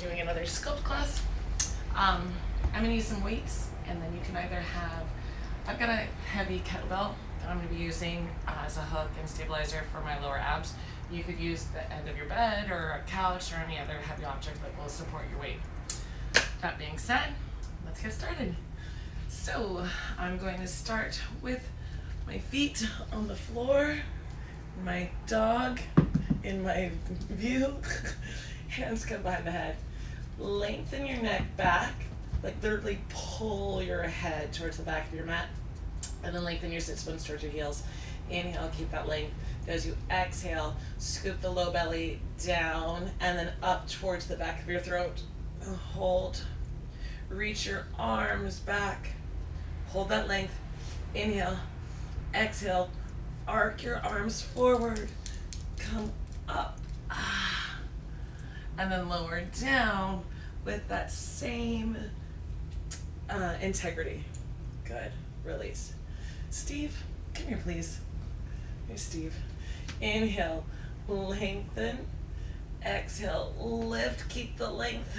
doing another sculpt class. I'm gonna use some weights, and then you can either have, I've got a heavy kettlebell that I'm gonna be using as a hook and stabilizer for my lower abs. You could use the end of your bed or a couch or any other heavy object that will support your weight. That being said, let's get started. So I'm going to start with my feet on the floor, my dog in my view, hands come behind the head. Lengthen your neck back, like literally pull your head towards the back of your mat, and then lengthen your sit bones towards your heels. Inhale, keep that length. As you exhale, scoop the low belly down and then up towards the back of your throat. Hold. Reach your arms back. Hold that length. Inhale. Exhale. Arc your arms forward. Come up. And then lower down with that same integrity. Good. Release. Steve, come here, please. Here's Steve. Inhale. Lengthen. Exhale. Lift. Keep the length.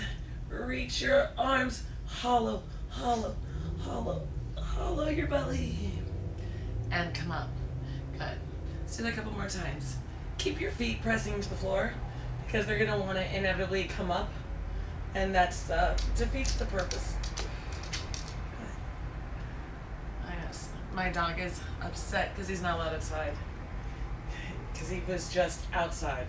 Reach your arms. Hollow, hollow, hollow, hollow your belly. And come up. Good. Let's do that a couple more times. Keep your feet pressing into the floor because they're gonna want to inevitably come up, and that's defeats the purpose. My dog is upset because he's not allowed outside. Because he was just outside.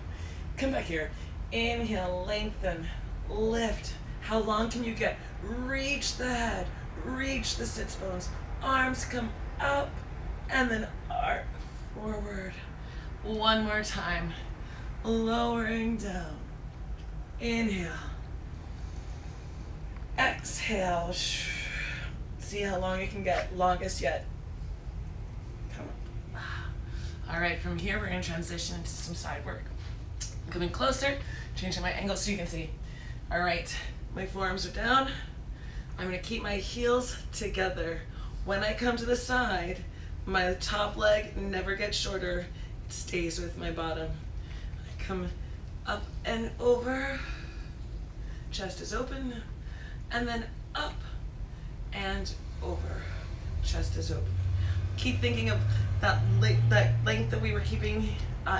Come back here. Inhale, lengthen, lift. How long can you get? Reach the head, reach the sits bones. Arms come up, and then arc forward. One more time. Lowering down. Inhale. Exhale. See how long you can get. Longest yet. Come on. All right, from here we're going to transition into some side work. I'm coming closer, changing my angle so you can see. All right, my forearms are down. I'm going to keep my heels together. When I come to the side, my top leg never gets shorter. It stays with my bottom. I come up and over. Chest is open. And then up and over. Chest is open. Keep thinking of that length that we were keeping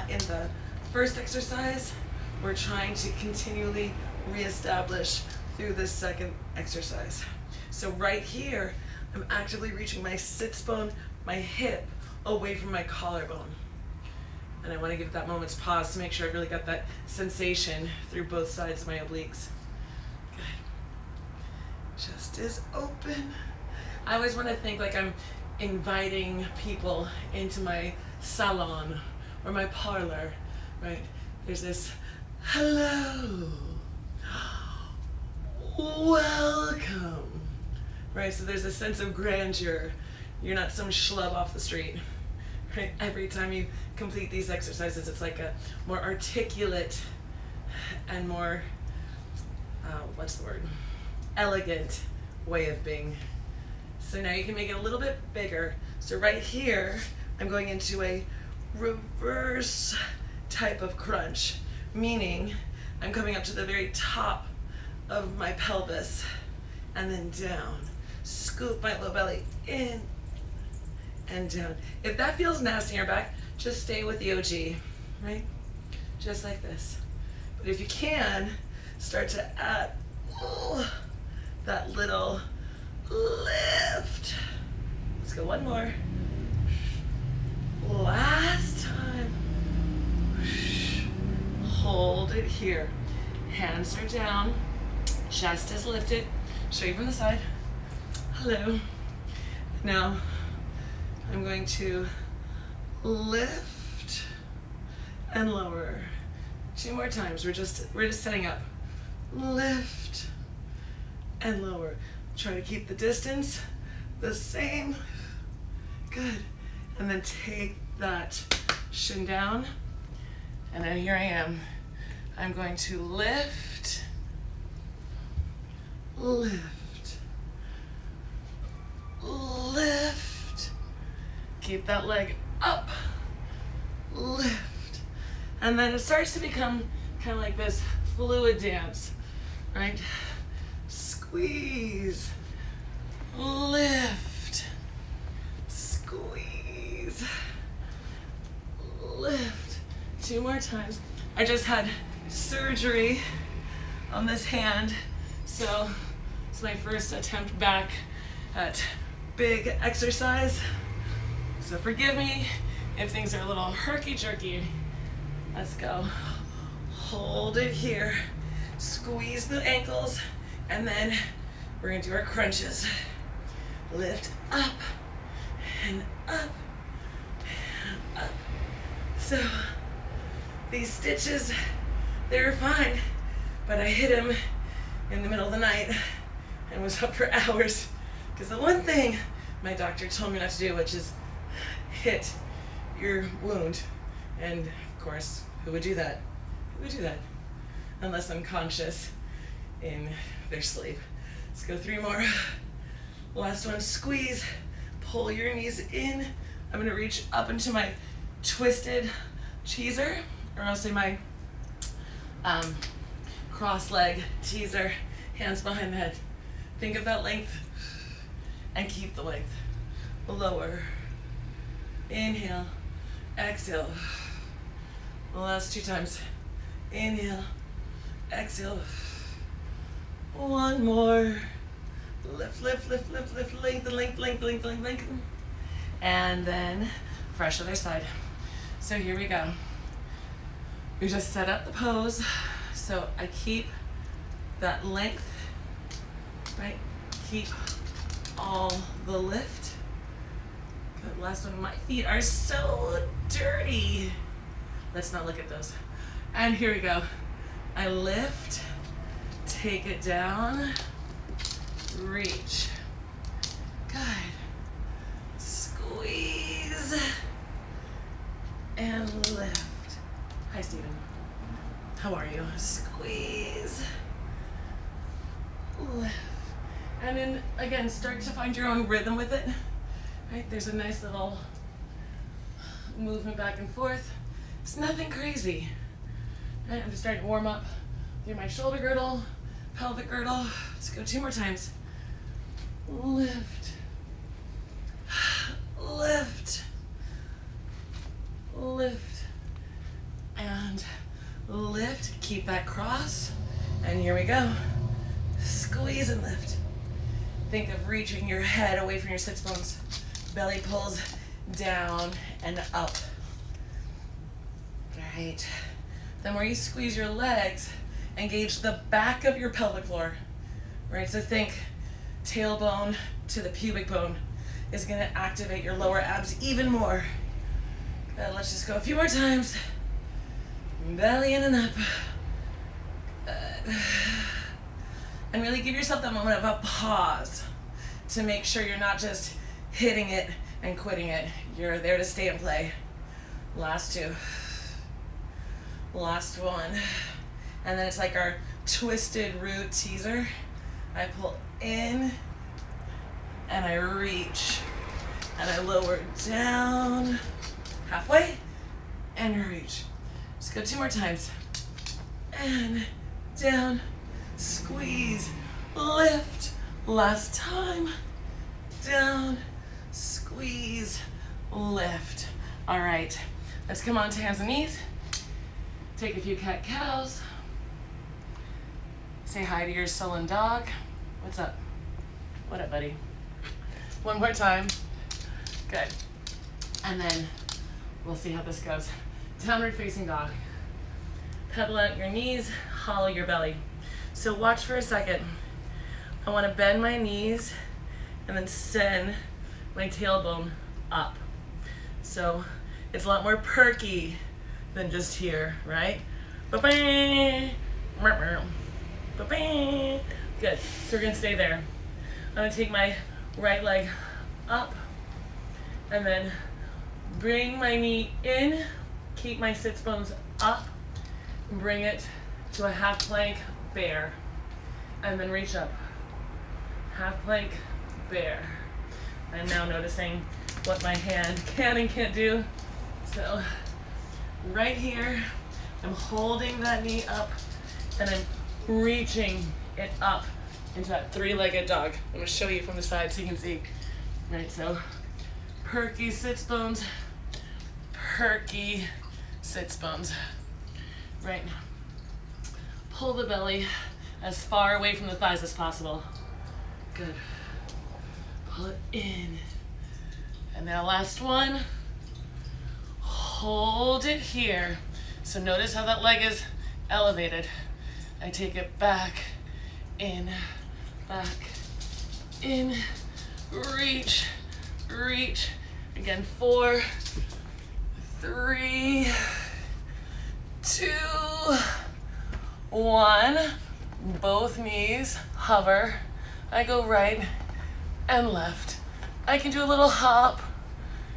in the first exercise. We're trying to continually reestablish through this second exercise. So right here, I'm actively reaching my sits bone, my hip, away from my collarbone. And I want to give that moment's pause to make sure I really got that sensation through both sides of my obliques. Good. Chest is open. I always want to think like I'm inviting people into my salon or my parlor, right? There's this, hello, welcome, right? So there's a sense of grandeur. You're not some schlub off the street, right? Every time you complete these exercises, it's like a more articulate and more, what's the word? Elegant way of being. So now you can make it a little bit bigger. So right here, I'm going into a reverse type of crunch, meaning I'm coming up to the very top of my pelvis and then down. Scoop my low belly in and down. If that feels nasty in your back, just stay with the OG, right? Just like this. But if you can, start to add that little lift. Let's go one more. Last time. Hold it here. Hands are down. Chest is lifted. Show you from the side. Hello. Now I'm going to lift and lower. 2 more times. We're just setting up. Lift and lower. Try to keep the distance the same. Good. And then take that shin down. And then here I am. I'm going to lift, lift, lift. Keep that leg up, lift. And then it starts to become kind of like this fluid dance. right? Squeeze, lift, squeeze, lift. 2 more times. I just had surgery on this hand, so it's my first attempt back at big exercise. So forgive me if things are a little herky-jerky. Let's go. Hold it here. Squeeze the ankles, and then we're gonna do our crunches. Lift up and up and up. So these stitches, they were fine, but I hit him in the middle of the night and was up for hours, because the one thing my doctor told me not to do, which is hit your wound. And of course, who would do that? Who would do that? Unless unconscious in their sleep. Let's go 3 more. Last one, squeeze, pull your knees in. I'm gonna reach up into my twisted teaser, or I'll say my cross leg teaser, hands behind the head. Think of that length and keep the length. Lower, inhale, exhale. The last 2 times. Inhale, exhale. 1 more. Lift, lift, lift, lift, lift, lengthen, length, length, length, length, lengthen. And then fresh other side. So here we go. We just set up the pose. So I keep that length, right? Keep all the lift. Good, last one. My feet are so dirty. Let's not look at those. And here we go. I lift, take it down, reach. Good. Squeeze and lift. Hi, Stephen. How are you? Squeeze, lift. And then again, start to find your own rhythm with it. Right? There's a nice little movement back and forth. It's nothing crazy. Right? I'm just starting to warm up through my shoulder girdle, pelvic girdle. Let's go 2 more times. Lift, lift, lift, and lift. Keep that cross. And here we go. Squeeze and lift. Think of reaching your head away from your sits bones. Belly pulls down and up. Right. Then where you squeeze your legs, engage the back of your pelvic floor. Right, so think tailbone to the pubic bone is gonna activate your lower abs even more. Good, let's just go a few more times. Belly in and up. Good. And really give yourself that moment of a pause to make sure you're not just hitting it and quitting it. You're there to stay and play. Last 2. Last one. And then it's like our twisted root teaser. I pull in and I reach and I lower down halfway and reach. Let's go 2 more times. And down, squeeze, lift. Last time. Down, squeeze, lift. All right, let's come on to hands and knees. Take a few cat-cows. Say hi to your sullen dog. What's up? What up, buddy? 1 more time. Good. And then we'll see how this goes. Downward facing dog. Pedal out your knees, hollow your belly. So watch for a second. I want to bend my knees and then send my tailbone up. So it's a lot more perky than just here, right? Good. So we're gonna stay there. I'm gonna take my right leg up and then bring my knee in, keep my sits bones up, and bring it to a half plank bear. And then reach up. Half plank bear. I'm now noticing what my hand can and can't do. So right here, I'm holding that knee up and I'm reaching it up into that three-legged dog. I'm gonna show you from the side so you can see. Right, so perky sits bones, perky sits bones. Right, pull the belly as far away from the thighs as possible. Good. Pull it in. And now last one. Hold it here. So notice how that leg is elevated. I take it back, in, reach, reach. Again, 4, 3, 2, 1. Both knees hover. I go right and left. I can do a little hop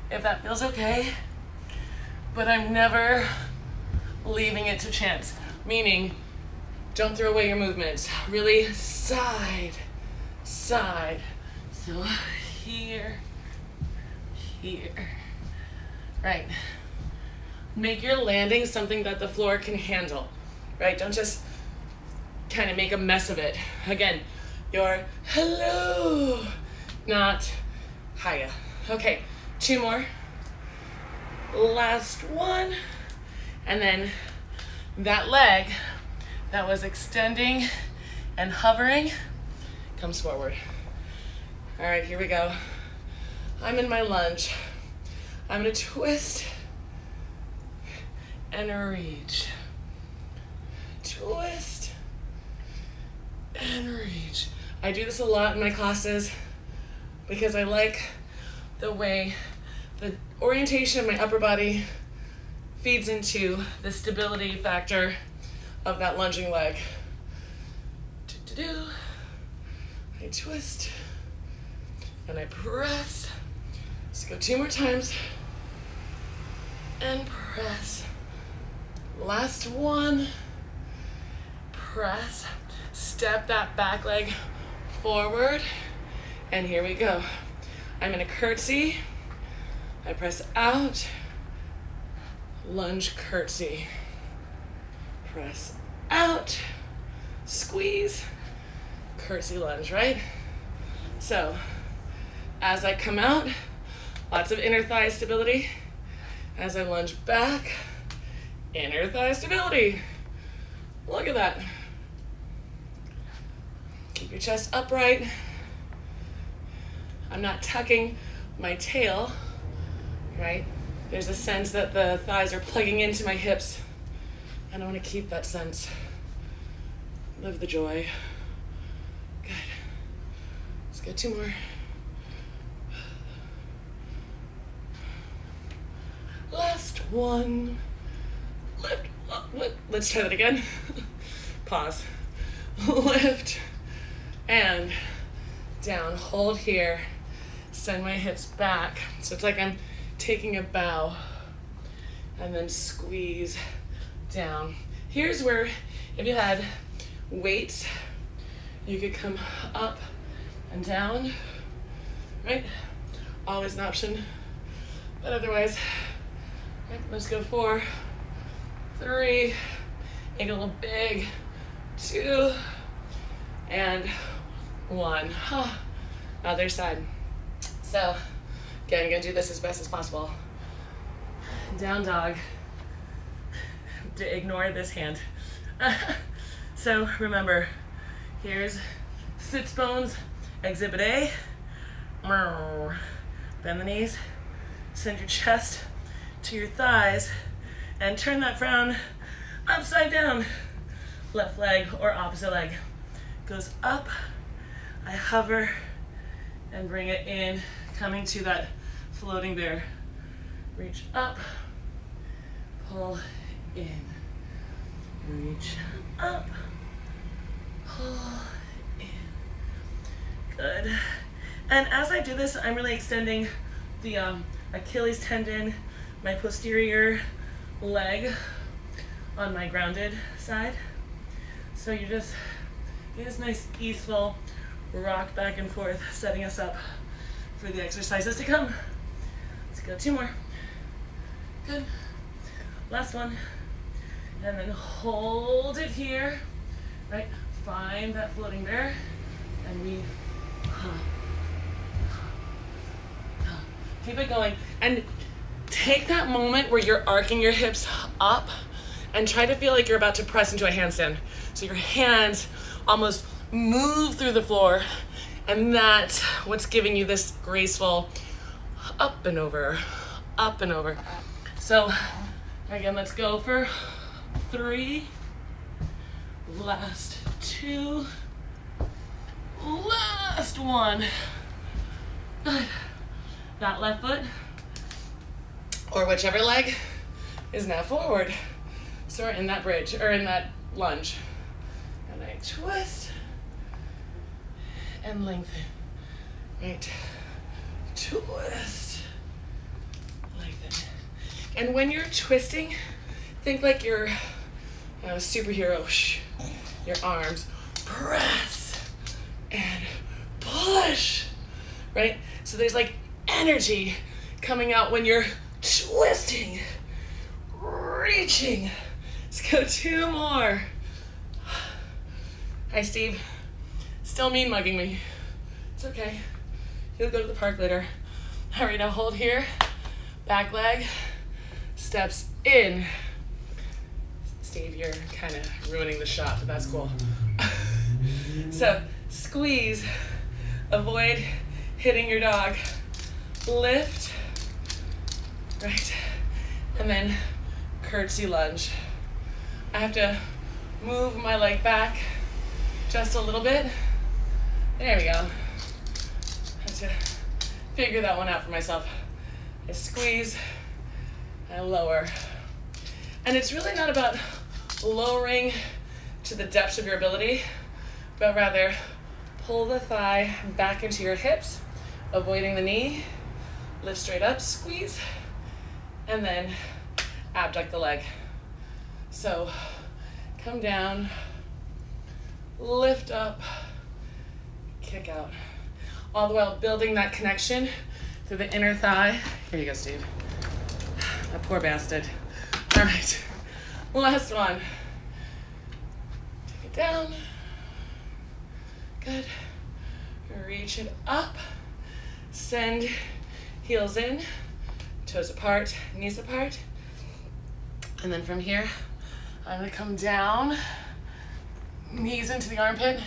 if that feels okay, but I'm never leaving it to chance, meaning don't throw away your movements. Really side, side. So here, here. Right. Make your landing something that the floor can handle, right? Don't just kind of make a mess of it. Again, your hello, not hiya. Okay, 2 more. Last one. And then that leg that was extending and hovering comes forward. All right, here we go. I'm in my lunge. I'm gonna twist and reach. Twist and reach. I do this a lot in my classes because I like the way the orientation of my upper body feeds into the stability factor of that lunging leg. I twist and I press. Let's go 2 more times. And press. Last one. Press. Step that back leg forward. And here we go. I'm in a curtsy. I press out. Lunge, curtsy. Press out. Squeeze. Curtsy, lunge, right? So, as I come out, lots of inner thigh stability. As I lunge back, inner thigh stability. Look at that. Keep your chest upright. I'm not tucking my tail, right? There's a sense that the thighs are plugging into my hips, and I want to keep that sense. Live the joy. Good. Let's go 2 more. Last one. Lift. Let's try that again. Pause. Lift and down. Hold here. Send my hips back. So it's like I'm taking a bow and then squeeze down. Here's where, if you had weights, you could come up and down, right? Always an option, but otherwise, right, let's go 4, 3, make it a little big, 2, and 1. Other side. So, again, I'm gonna do this as best as possible. Down dog. Ignore this hand. So remember, here's sits bones, exhibit A. Bend the knees, send your chest to your thighs, and turn that frown upside down. Left leg or opposite leg goes up. I hover and bring it in, coming to that floating bear. Reach up, pull in, reach up, pull in. Good. And as I do this, I'm really extending the Achilles tendon, my posterior leg on my grounded side. So you just get this nice easeful rock back and forth, setting us up for the exercises to come. Let's go 2 more. Good. Last one. And then hold it here, right? find that floating bear, and we keep it going. And take that moment where you're arcing your hips up and try to feel like you're about to press into a handstand. So your hands almost move through the floor, and that's what's giving you this graceful up and over, up and over. So again, let's go for 3, last 2, last 1. Good. That left foot, or whichever leg, is now forward. So we're in that bridge, or in that lunge. And I twist and lengthen. Right. Twist, lengthen. And when you're twisting, think like you're a superhero. Your arms press and push, right? So there's like energy coming out when you're twisting, reaching. Let's go 2 more. Hi, Steve. Still mean mugging me. It's okay. He'll go to the park later. All right, now hold here. Back leg steps in. Steve, you're kind of ruining the shot, but that's cool. So squeeze, avoid hitting your dog. Lift, right, and then curtsy lunge. I have to move my leg back just a little bit. There we go. I have to figure that one out for myself. I squeeze, I lower. And it's really not about lowering to the depths of your ability, but rather pull the thigh back into your hips, avoiding the knee. Lift straight up, squeeze, and then abduct the leg. So come down, lift up, kick out. All the while building that connection through the inner thigh. Here you go, Steve. That poor bastard. All right, last one. Take it down. Good. Reach it up. Send heels in, toes apart, knees apart. And then from here, I'm gonna come down, knees into the armpit,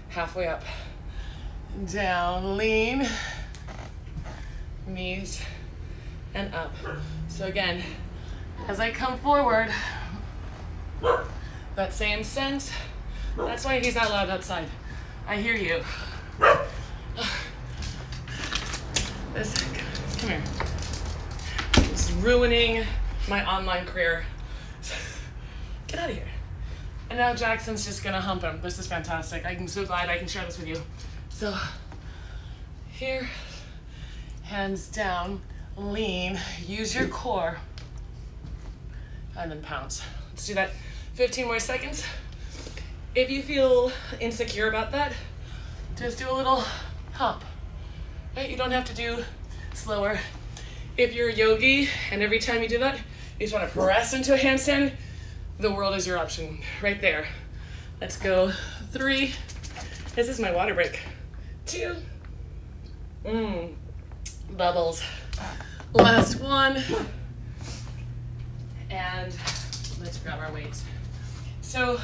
halfway up. Down, lean, knees, and up. So again, as I come forward, that same sense, that's why he's not allowed outside. I hear you. This, come here. This is ruining my online career. Get out of here. And now Jackson's just gonna hump him. This is fantastic. I'm so glad I can share this with you. So here, hands down, lean, use your core, and then pounce. Let's do that 15 more seconds. If you feel insecure about that, just do a little hump. Right? You don't have to do slower. If you're a yogi and every time you do that, you just want to press into a handstand, the world is your option right there. Let's go 3. This is my water break. 2. Bubbles. Last 1. And let's grab our weights. So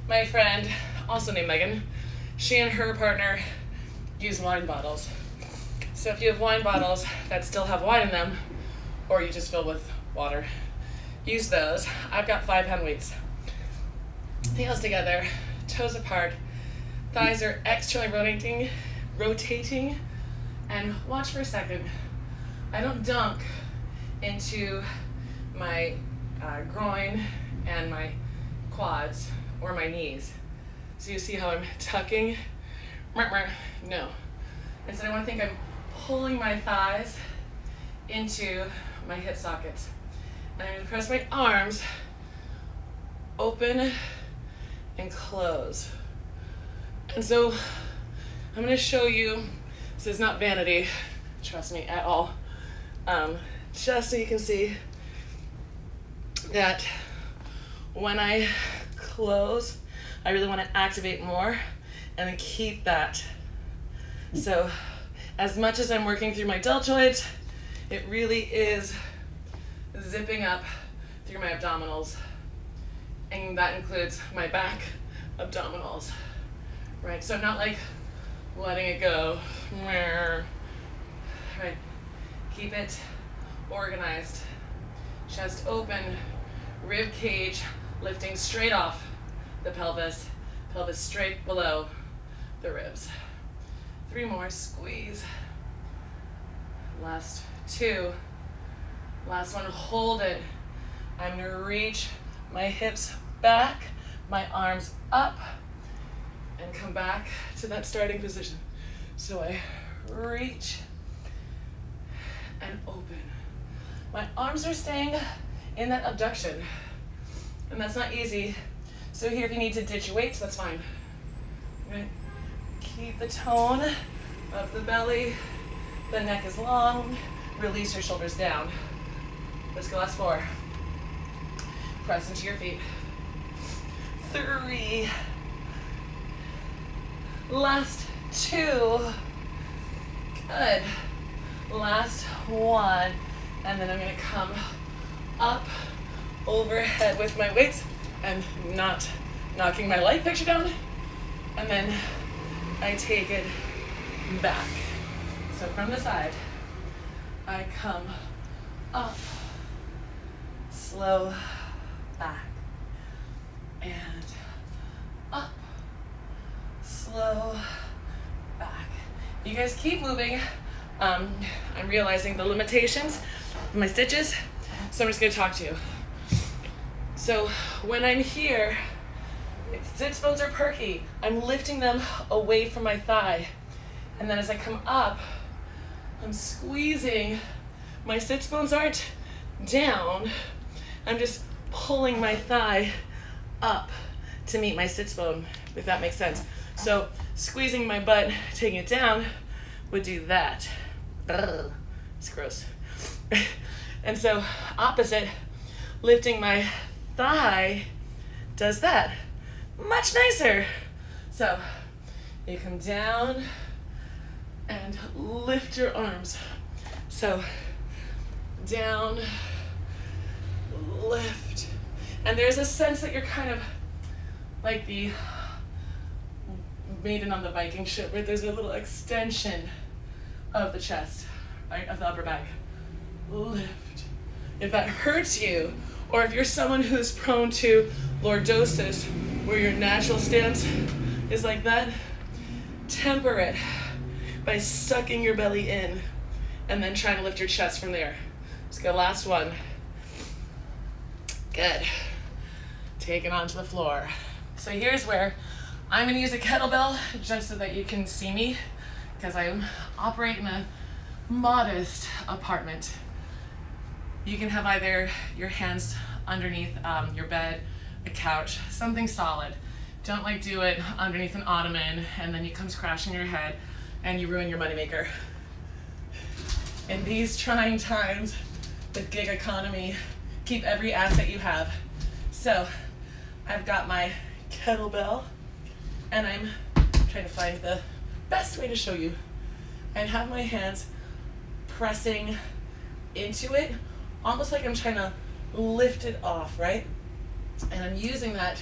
my friend, also named Megan, she and her partner use wine bottles. So if you have wine bottles that still have wine in them, or you just fill with water, use those. I've got 5-pound weights. Heels together, toes apart, thighs are externally rotating, and watch for a second. I don't dunk into my groin and my quads or my knees. So you see how I'm tucking? No. Instead I want to think I'm pulling my thighs into my hip sockets. And I'm going to press my arms open and close. And so I'm going to show you, this is not vanity, trust me, at all. Just so you can see that when I close I really want to activate more and then keep that. So as much as I'm working through my deltoids, it really is zipping up through my abdominals. And that includes my back abdominals, right? So I'm not like letting it go, right? Keep it organized. Chest open, rib cage lifting straight off the pelvis, pelvis straight below the ribs. 3 more, squeeze. Last 2. Last one, hold it. I'm gonna reach my hips back, my arms up, and come back to that starting position. So I reach and open. My arms are staying in that abduction, and that's not easy. So here, if you need to ditch your weights, that's fine. Right? Keep the tone of the belly. The neck is long. Release your shoulders down. Let's go, last 4. Press into your feet. 3. Last 2. Good. Last 1. And then I'm gonna come up overhead with my weights and not knocking my light fixture down. And then I take it back. So from the side, I come up, slow back, and up, slow back. You guys keep moving. I'm realizing the limitations of my stitches, so I'm just gonna talk to you. So when I'm here, sits bones are perky. I'm lifting them away from my thigh. And then as I come up, I'm squeezing. My sits bones aren't down. I'm just pulling my thigh up to meet my sits bone, if that makes sense. So squeezing my butt, taking it down, would do that. Ugh, it's gross. And so opposite, lifting my thigh does that. Much nicer. So you come down and lift your arms. So down, lift. And there's a sense that you're kind of like the maiden on the Viking ship, right? There's a little extension of the chest, right, of the upper back. Lift. If that hurts you, or if you're someone who's prone to lordosis, where your natural stance is like that, temper it by sucking your belly in and then trying to lift your chest from there. Let's go, last one. Good. Take it onto the floor. So here's where I'm gonna use a kettlebell just so that you can see me, because I operate in a modest apartment. You can have either your hands underneath your bed, a couch, something solid. Don't like do it underneath an ottoman and then it comes crashing your head and you ruin your moneymaker. In these trying times with gig economy, keep every asset you have. So I've got my kettlebell and I'm trying to find the best way to show you. I have my hands pressing into it, almost like I'm trying to lift it off, right? And I'm using that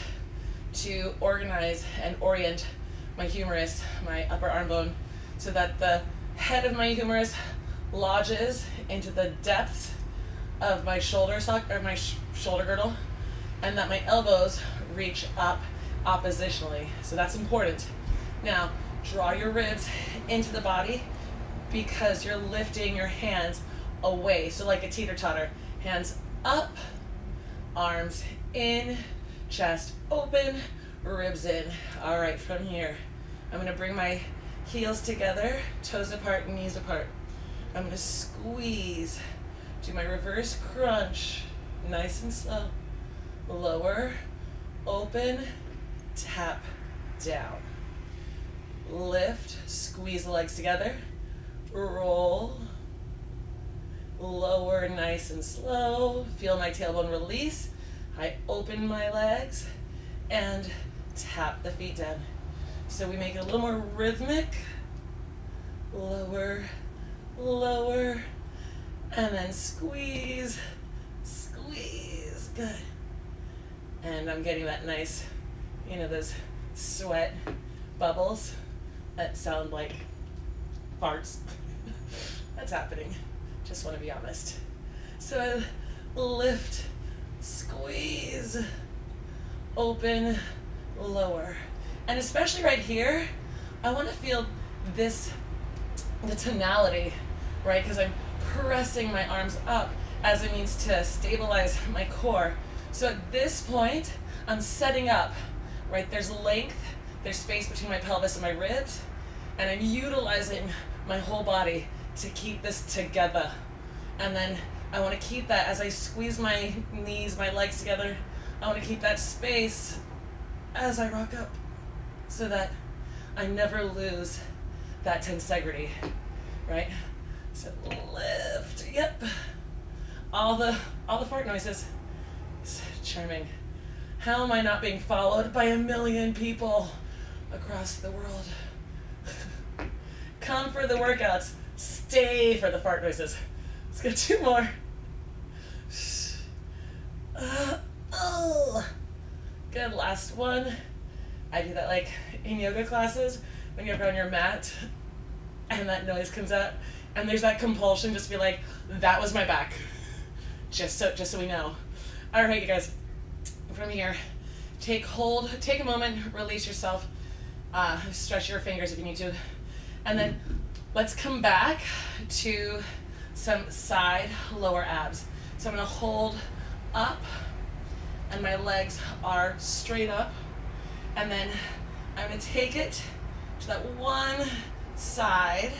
to organize and orient my humerus, my upper arm bone, so that the head of my humerus lodges into the depths of my shoulder or my shoulder girdle, and that my elbows reach up oppositionally. So that's important. Now, draw your ribs into the body because you're lifting your hands away. So like a teeter-totter, hands up, arms in, chest open, ribs in. All right, from here, I'm gonna bring my heels together, toes apart, knees apart. I'm gonna squeeze, do my reverse crunch, nice and slow. Lower, open, tap, down. Lift, squeeze the legs together, roll, lower, nice and slow. Feel my tailbone release. I open my legs and tap the feet down. So we make it a little more rhythmic. Lower, lower, and then squeeze, squeeze. Good. And I'm getting that nice, you know, those sweat bubbles that sound like farts. That's happening. Just want to be honest. So lift, squeeze, open, lower. And especially right here, I want to feel this, the tonality, right? Because I'm pressing my arms up as a means to stabilize my core. So at this point, I'm setting up, right? There's length, there's space between my pelvis and my ribs, and I'm utilizing my whole body to keep this together. And then I want to keep that as I squeeze my knees, my legs together. I want to keep that space as I rock up so that I never lose that tensegrity, right? So lift, yep. All the fart noises. It's charming. How am I not being followed by 1 million people across the world? Come for the workouts, stay for the fart noises. Let's get 2 more. Oh. Good, last one. I do that like in yoga classes when you're on your mat and that noise comes out and there's that compulsion just to be like, that was my back. Just so we know. All right, you guys, from here, take hold, take a moment, release yourself, stretch your fingers if you need to, and then let's come back to some side lower abs. So I'm gonna hold up and my legs are straight up, and then I'm gonna take it to that one side,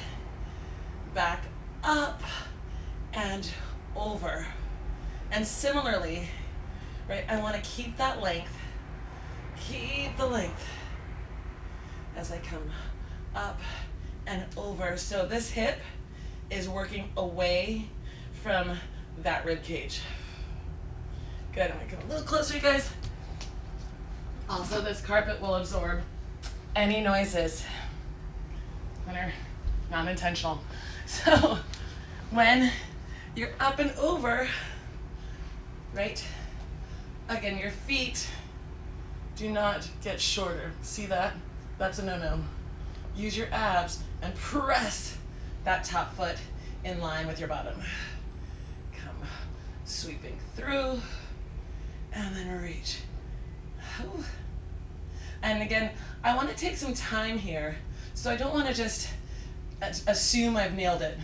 back up and over. And similarly, right, I wanna keep that length, keep the length as I come up and over. So this hip is working away from that rib cage. Good, I'm gonna come a little closer, you guys. Also, this carpet will absorb any noises that are non-intentional. So when you're up and over, right, again, your feet do not get shorter. See that? That's a no-no. Use your abs and press that top foot in line with your bottom. Come sweeping through and then reach. And again, I want to take some time here. So I don't want to just assume I've nailed it.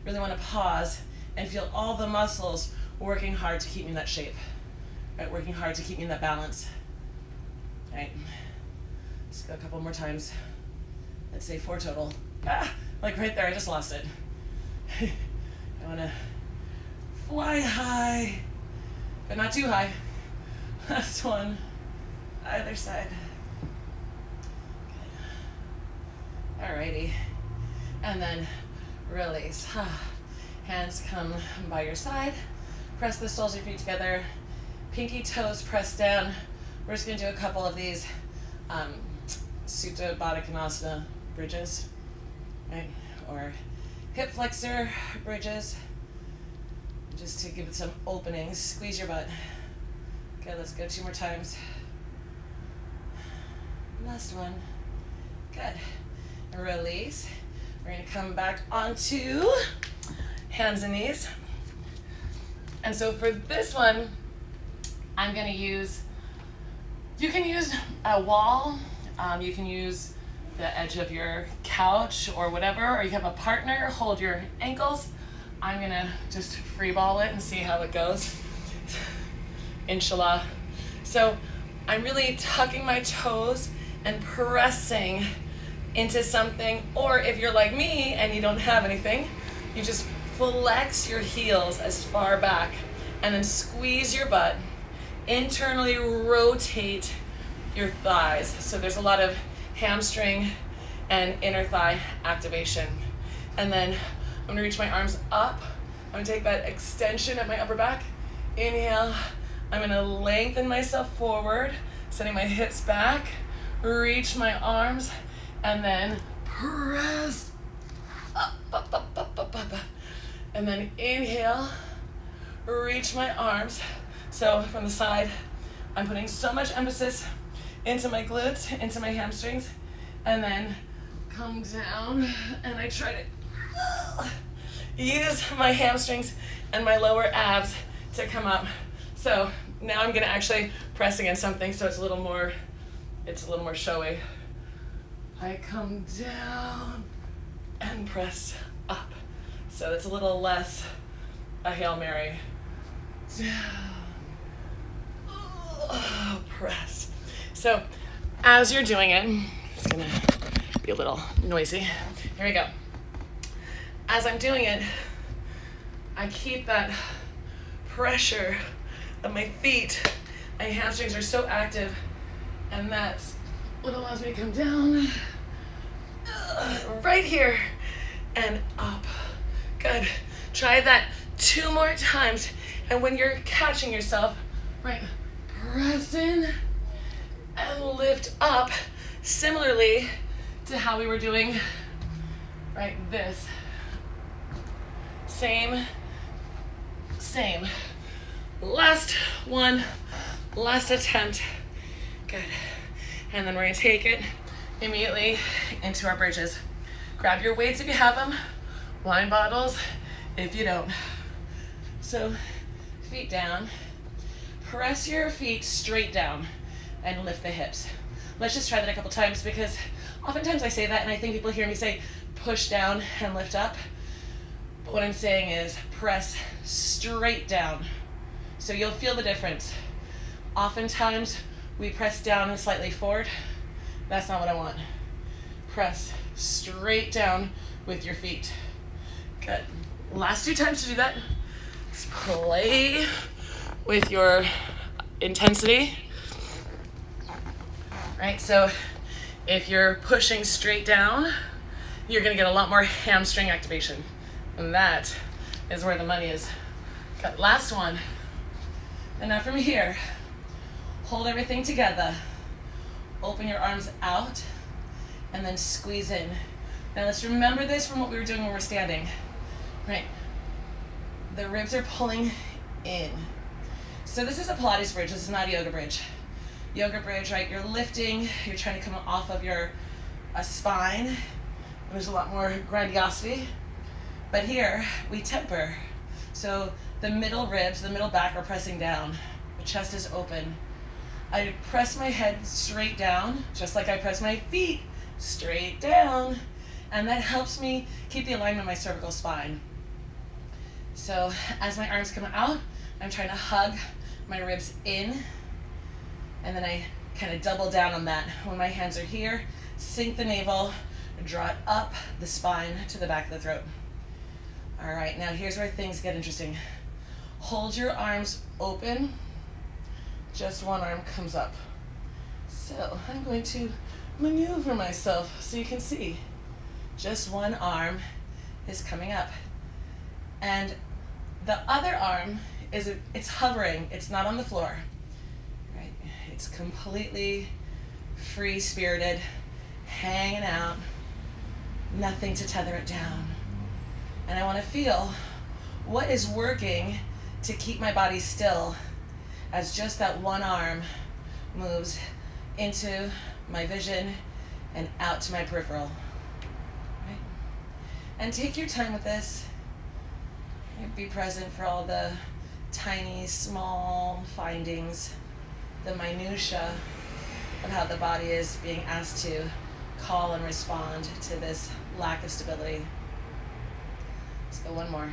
Really want to pause and feel all the muscles working hard to keep me in that shape. Right, working hard to keep me in that balance. Right, let's go a couple more times. Let's say 4 total. Like right there, I just lost it. I want to fly high, but not too high. Last one, either side. Good. Alrighty, and then release. Hands come by your side. Press the soles of your feet together. Pinky toes press down. We're just gonna do a couple of these Supta Baddha Konasana bridges, right? Or hip flexor bridges, just to give it some openings. Squeeze your butt. Okay, let's go 2 more times. Last one. Good. And release. We're gonna come back onto hands and knees. And so for this one, I'm gonna use, you can use a wall, you can use the edge of your couch or whatever, or you have a partner, hold your ankles. I'm gonna just free ball it and see how it goes. Inshallah. So I'm really tucking my toes and pressing into something, or if you're like me and you don't have anything, you just flex your heels as far back and then squeeze your butt. Internally rotate your thighs. So there's a lot of hamstring and inner thigh activation. And then I'm gonna reach my arms up. I'm gonna take that extension of my upper back. Inhale. I'm gonna lengthen myself forward, sending my hips back. reach my arms, and then press up, up, up, up, up, up. And then inhale, reach my arms. So from the side, I'm putting so much emphasis into my glutes, into my hamstrings, and then come down, and I try to use my hamstrings and my lower abs to come up. So now I'm gonna actually press against something so it's a little more showy. I come down and press up. So it's a little less a Hail Mary. Down, press. So as you're doing it, it's gonna be a little noisy. Here we go. As I'm doing it, I keep that pressure of my feet. My hamstrings are so active, and that's what allows me to come down, right here, and up. Good. Try that 2 more times, and when you're catching yourself, right, press in and lift up, similarly to how we were doing, right, this. Same. Last one, last attempt. Good. And then we're gonna take it immediately into our bridges. Grab your weights if you have them, wine bottles if you don't. So feet down, press your feet straight down and lift the hips. Let's just try that a couple times, because oftentimes I say that and I think people hear me say push down and lift up. But what I'm saying is press straight down. So you'll feel the difference. Oftentimes we press down and slightly forward. That's not what I want. Press straight down with your feet. Good. Last 2 times to do that. Just play with your intensity. Right, so if you're pushing straight down, you're gonna get a lot more hamstring activation. And that is where the money is. Good. Last one. And now from here, hold everything together. Open your arms out and then squeeze in. Now let's remember this from what we were doing when we're standing. Right? The ribs are pulling in. So this is a Pilates bridge. This is not a yoga bridge. Yoga bridge, right? You're lifting. You're trying to come off of your spine. And there's a lot more grandiosity. But here, we temper. So the middle ribs, the middle back are pressing down. The chest is open. I press my head straight down, just like I press my feet straight down. And that helps me keep the alignment of my cervical spine. So as my arms come out, I'm trying to hug my ribs in. And then I kind of double down on that. When my hands are here, sink the navel, draw it up the spine to the back of the throat. All right, now here's where things get interesting. Hold your arms open. Just one arm comes up. So I'm going to maneuver myself so you can see. Just one arm is coming up. And the other arm it's hovering, it's not on the floor. Right? It's completely free-spirited, hanging out, nothing to tether it down. And I want to feel what is working to keep my body still as just that one arm moves into my vision and out to my peripheral. Right? And take your time with this. Be present for all the tiny, small findings, the minutia of how the body is being asked to call and respond to this lack of stability. Let's go one more.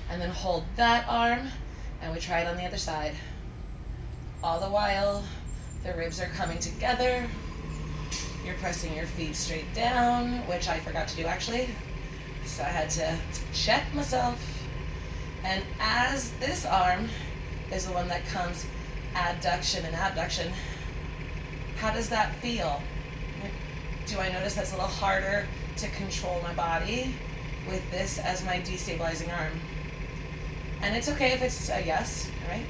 And then hold that arm, and we try it on the other side. All the while, the ribs are coming together. You're pressing your feet straight down, which I forgot to do actually. So I had to check myself. And as this arm is the one that comes adduction and abduction, how does that feel? Do I notice that's a little harder to control my body with this as my destabilizing arm? And it's okay if it's a yes, right?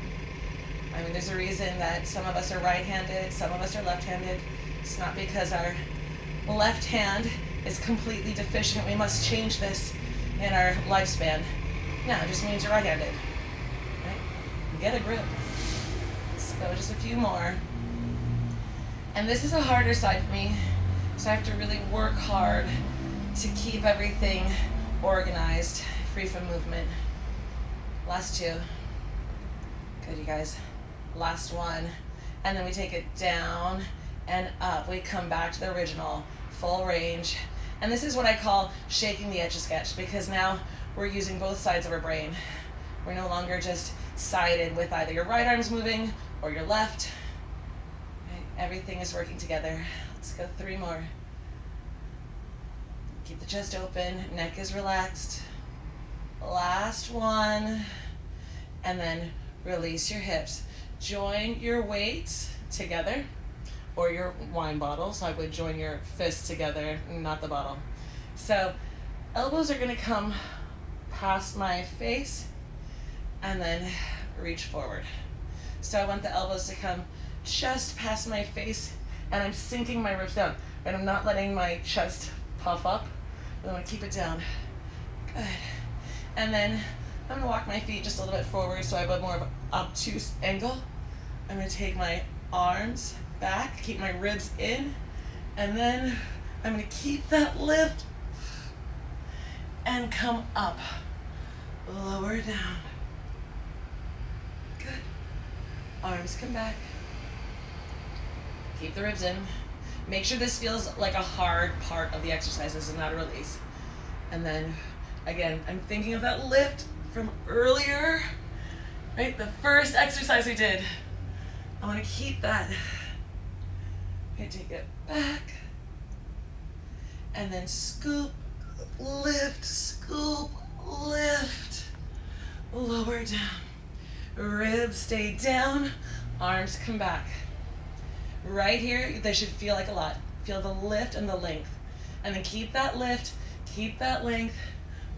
I mean, there's a reason that some of us are right-handed, some of us are left-handed. It's not because our left hand is completely deficient. We must change this in our lifespan. No, it just means you're right-handed. Right? Get a grip. Let's go just a few more. And this is a harder side for me, so I have to really work hard to keep everything organized, free from movement. Last two. Good, you guys. Last one. And then we take it down and up. We come back to the original, full range. And this is what I call shaking the Etch-a-Sketch, because now we're using both sides of our brain. We're no longer just sided with either your right arm's moving or your left. Right? Everything is working together. Let's go 3 more. Keep the chest open, neck is relaxed. Last one. And then release your hips. Join your weights together, or your wine bottles. I would join your fists together, not the bottle. So elbows are gonna come past my face and then reach forward. So I want the elbows to come just past my face, and I'm sinking my ribs down, and I'm not letting my chest puff up. I want to keep it down. Good. And then I'm gonna walk my feet just a little bit forward so I have a more of an obtuse angle. I'm gonna take my arms back, keep my ribs in, and then I'm gonna keep that lift and come up, lower down. Good. Arms come back. Keep the ribs in. Make sure this feels like a hard part of the exercise. This is not a release. And then, again, I'm thinking of that lift from earlier, right? The first exercise we did. I want to keep that. Okay, take it back. And then scoop, lift, scoop, lift. Lower down. Ribs stay down. Arms come back. Right here, they should feel like a lot. Feel the lift and the length. And then keep that lift, keep that length.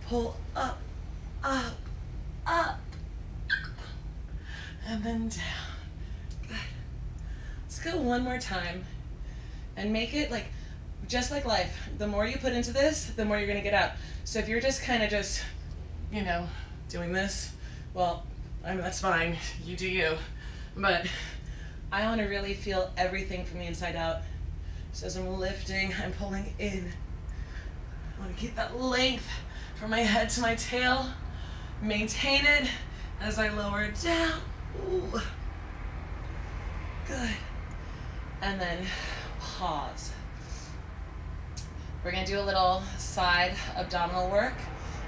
Pull up, up, up. And then down. Good. Let's go one more time. And make it like, just like life. The more you put into this, the more you're gonna get out. So if you're just kind of just, you know, doing this, well, I mean, that's fine. You do you. But I want to really feel everything from the inside out. So as I'm lifting, I'm pulling in. I want to keep that length from my head to my tail. Maintain it as I lower down. Ooh. Good. And then pause. We're going to do a little side abdominal work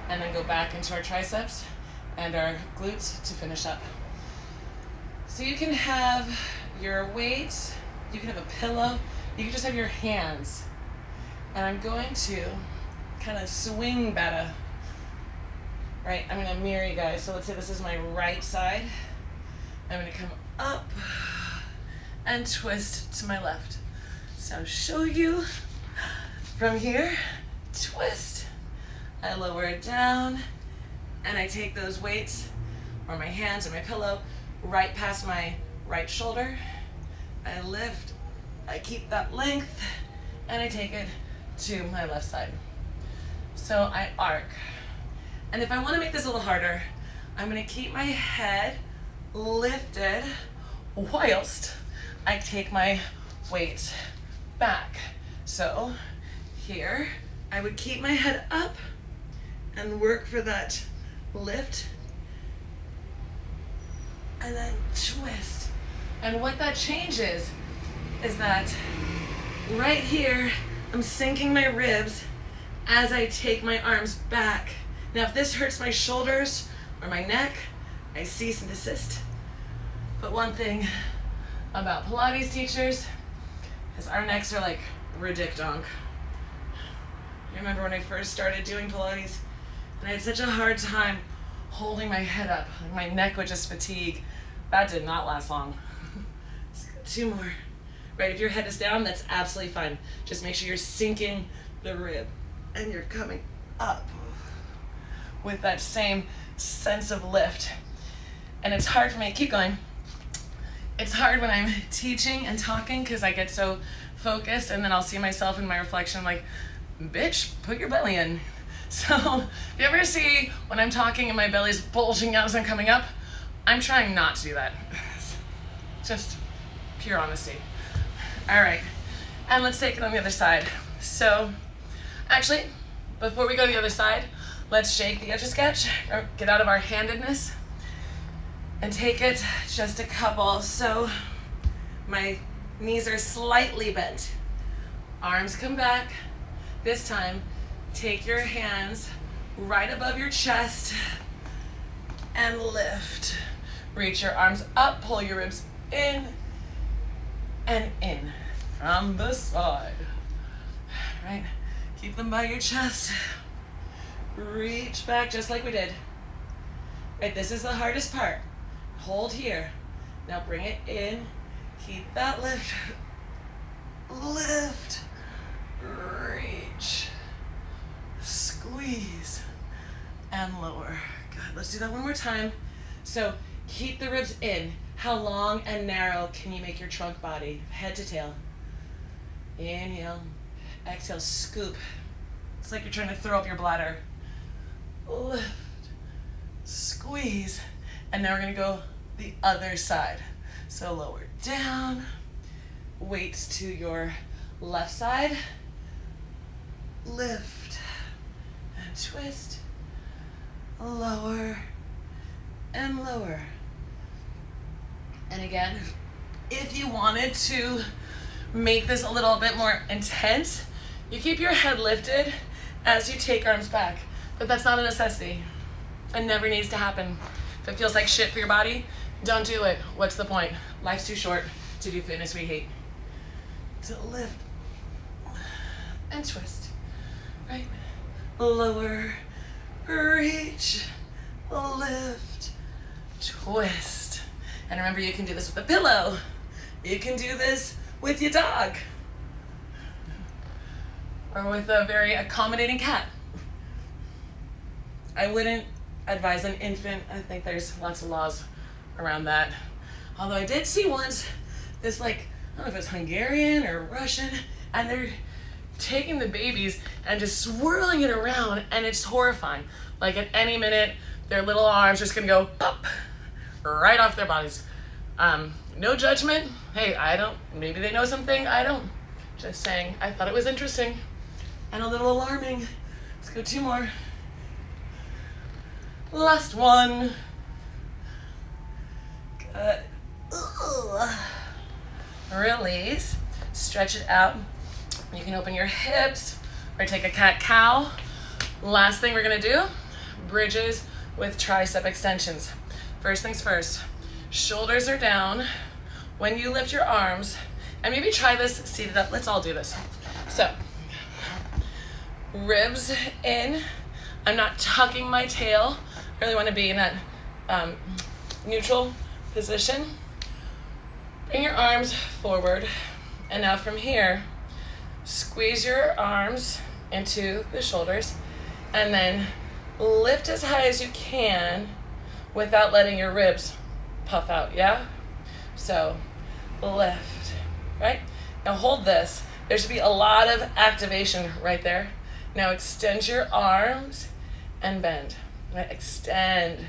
and then go back into our triceps and our glutes to finish up. So you can have your weights, you can have a pillow, you can just have your hands. And I'm going to kind of swing better. Right, I'm gonna mirror you guys. So let's say this is my right side. I'm gonna come up and twist to my left. So I'll show you from here, twist. I lower it down and I take those weights or my hands or my pillow right past my right shoulder. I lift, I keep that length, and I take it to my left side. So I arc. And if I want to make this a little harder, I'm going to keep my head lifted whilst I take my weight back. So here, I would keep my head up and work for that lift, and then twist. And what that changes is that right here, I'm sinking my ribs as I take my arms back. Now, if this hurts my shoulders or my neck, I cease and desist. But one thing about Pilates teachers is our necks are like ridiculous. I remember when I first started doing Pilates, and I had such a hard time holding my head up. My neck would just fatigue. That did not last long. Let's go 2 more. Right, if your head is down, that's absolutely fine. Just make sure you're sinking the rib and you're coming up with that same sense of lift. And it's hard for me, keep going. It's hard when I'm teaching and talking because I get so focused, and then I'll see myself in my reflection like, bitch, put your belly in. So if you ever see when I'm talking and my belly's bulging out as I'm coming up, I'm trying not to do that. Just pure honesty. All right, and let's take it on the other side. So actually, before we go to the other side, let's shake the Etch-a-Sketch, or get out of our handedness, and take it just a couple. So my knees are slightly bent. Arms come back. This time, take your hands right above your chest and lift. Reach your arms up, pull your ribs in and in from the side. Right? Keep them by your chest. Reach back just like we did. Right, this is the hardest part. Hold here. Now bring it in. Keep that lift. Lift. Reach. Squeeze. And lower. Good. Let's do that one more time. So keep the ribs in. How long and narrow can you make your trunk body? Head to tail. Inhale. Exhale. Scoop. It's like you're trying to throw up your bladder. Lift. Squeeze. And now we're going to go the other side. So lower down. Weights to your left side. Lift. And twist. Lower. And lower. And again, if you wanted to make this a little bit more intense, you keep your head lifted as you take arms back. But that's not a necessity. It never needs to happen. If it feels like shit for your body, don't do it. What's the point? Life's too short to do fitness we hate. So lift and twist. Right? Lower, reach, lift, twist. And remember, you can do this with a pillow. You can do this with your dog. Or with a very accommodating cat. I wouldn't advise an infant. I think there's lots of laws around that. Although I did see once this, like, I don't know if it's Hungarian or Russian, and they're taking the babies and just swirling it around, and it's horrifying. Like at any minute, their little arms just gonna go pop right off their bodies. No judgment. Hey, I don't, maybe they know something, I don't. Just saying, I thought it was interesting and a little alarming. Let's go 2 more. Last one. Good. Release. Stretch it out. You can open your hips or take a cat-cow. Last thing we're gonna do, bridges with tricep extensions. First things first, shoulders are down. When you lift your arms, and maybe try this seated up, let's all do this. So, ribs in. I'm not tucking my tail. I really want to be in that neutral position. Bring your arms forward. And now from here, squeeze your arms into the shoulders and then lift as high as you can without letting your ribs puff out, yeah? So lift, right? Now hold this. There should be a lot of activation right there. Now extend your arms and bend. Right? Extend.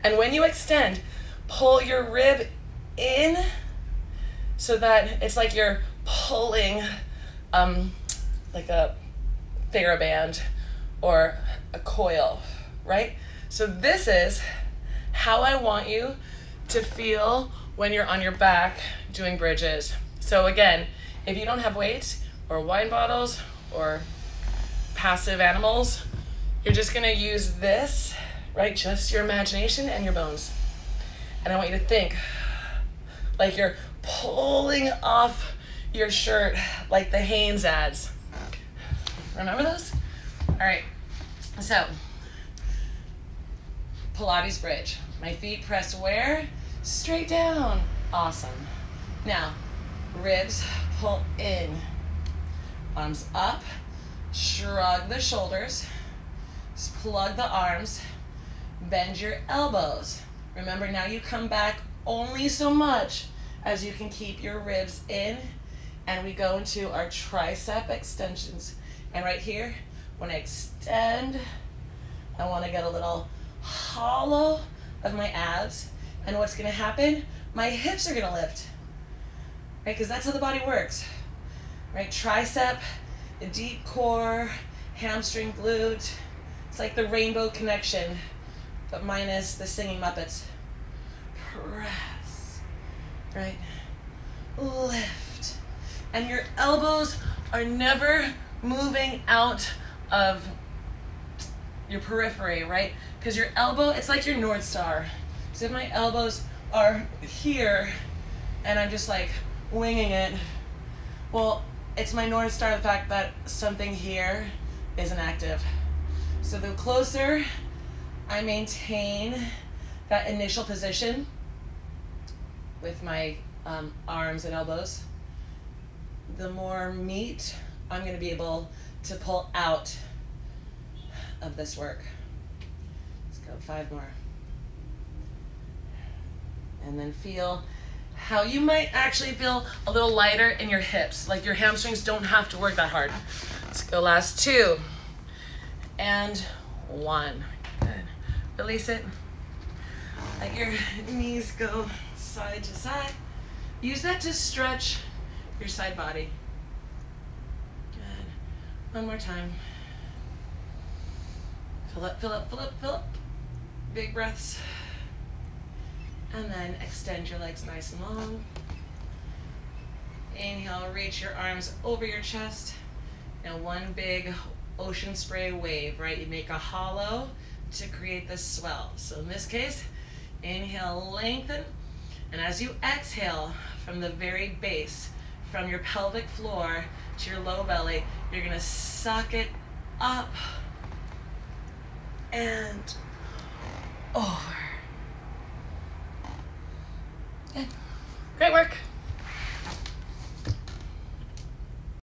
And when you extend, pull your rib in so that it's like you're pulling like a TheraBand or a coil, right? So this is how I want you to feel when you're on your back doing bridges. So again, if you don't have weights or wine bottles or passive animals, you're just gonna use this, right? Just your imagination and your bones. And I want you to think like you're pulling off your shirt like the Hanes ads. Remember those? All right, so Pilates bridge. My feet press where? Straight down. Awesome. Now, ribs pull in. Arms up. Shrug the shoulders. Plug the arms. Bend your elbows. Remember, now you come back only so much as you can keep your ribs in, and we go into our tricep extensions. And right here, when I extend, I want to get a little hollow of my abs. And what's going to happen? My hips are going to lift, right? Because that's how the body works, right? Tricep, a deep core, hamstring, glute. It's like the rainbow connection, but minus the singing Muppets. Press, right? Lift. And your elbows are never moving out of your periphery, right? Because your elbow, it's like your North Star. So if my elbows are here and I'm just like winging it, well, it's my North Star, the fact that something here isn't active. So the closer I maintain that initial position with my arms and elbows, the more meat I'm going to be able to pull out of this work. Let's go 5 more. And then feel how you might actually feel a little lighter in your hips, like your hamstrings don't have to work that hard. Let's go last 2 and 1. Good. Release it. Let your knees go side to side. Use that to stretch your side body. Good. One more time. Fill up, fill up, fill up, fill up. Big breaths. And then extend your legs nice and long. Inhale, reach your arms over your chest. And one big ocean spray wave, right? You make a hollow to create this swell. So in this case, inhale, lengthen. And as you exhale from the very base, from your pelvic floor to your low belly, you're gonna suck it up and over. Good. Great work.